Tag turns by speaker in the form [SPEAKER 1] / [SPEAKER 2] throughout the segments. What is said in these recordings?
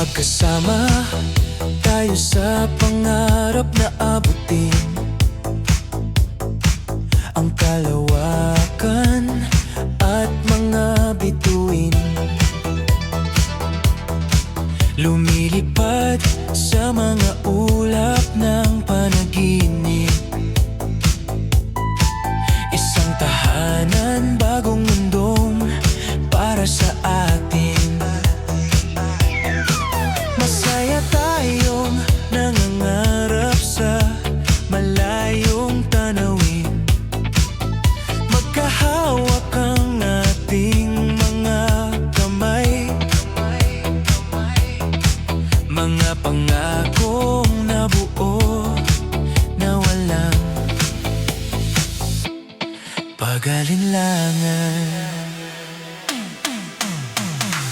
[SPEAKER 1] Magkasama tayo sa pangarap na abutin ang kalawakan at mga bituin. Lumilipad sa mga ulap ng panaginip, isang tahanan, bagong mundong para sa atin. Masaya tayong nangangarap sa malayong tanawin, magkahawak ang ating mga kamay, mga pangakong nabuo na walang pag-alinlangan.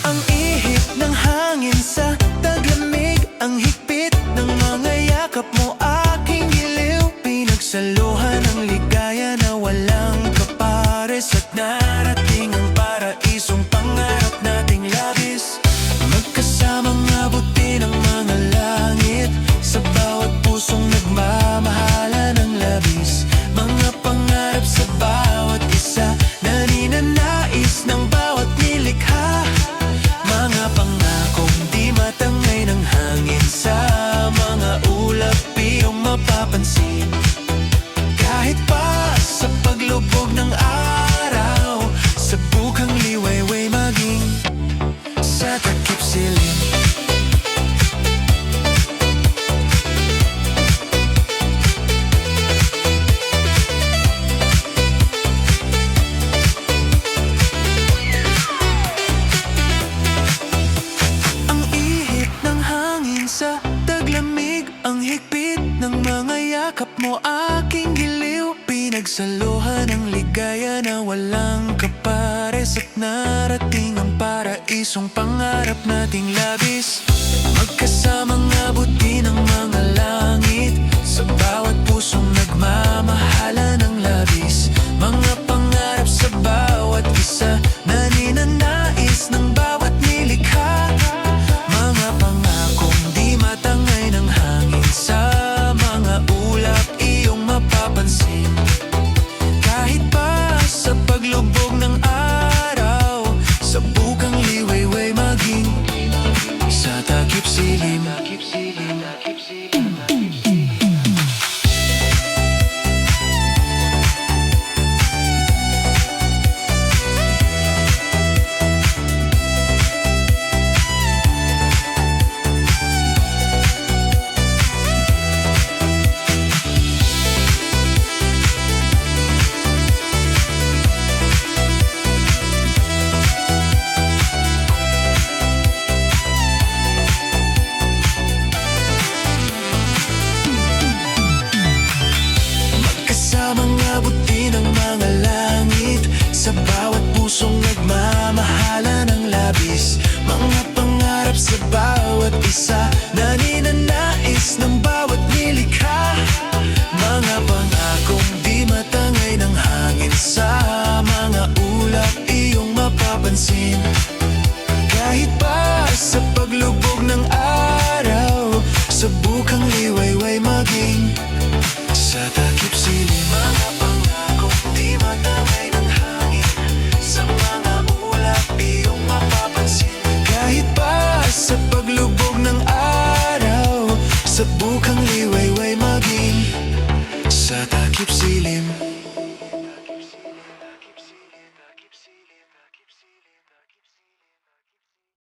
[SPEAKER 1] Ang ihip ng hangin sa taglamig, ang higpit ng mga yakap mo, aking giliw. Pinagsaluhan ng ligaya na walang kapares, at narating ang paraisong pangarap nating labis. Magkasamang abutin ang mga langit, sa bawat pusong nagmamahala ng labis. Mga pangarap sa bawat isa, naninanais ng bawat nilikha. Mga pangakong di matangay ng hangin, sa mga ulap iyong mapapansin. Kahit pa sa paglubog ng araw, sa bukang liwayway maging sa takip silim. Sa taglamig, ang higpit ng mga yakap mo, aking giliw. Pinagsaluhan ng ligaya na walang kapares, at narating ang paraisong pangarap nating labis. Magkasamang abutin ang mga langit, sa bawat pusong nagmamahala ng labis. Mga pangarap sa bawat isa, naninanais ng bawat nilikha. Mga pangakong di matangay ng hangin, sa mga ulap iyong mapapansin. Kahit pa sa paglubog ng araw, sa bukang liwayway maging sa takip silim. Abutin ang mga langit, sa bawat pusong nagmamahala ng labis. Mga pangarap sa bawat isa, naninanais ng bawat nilikha. Mga pangakong di matangay ng hangin, sa mga ulap iyong mapapansin. Kahit pa sa paglubog ng araw, sa bukang liwayway maging sa takip silim. Mga pangakong di matangay ng hangin, sa mga ulap iyong mapapansin. Kahit pa sa paglubog ng araw, sa bukang liwayway maging sa takip silim.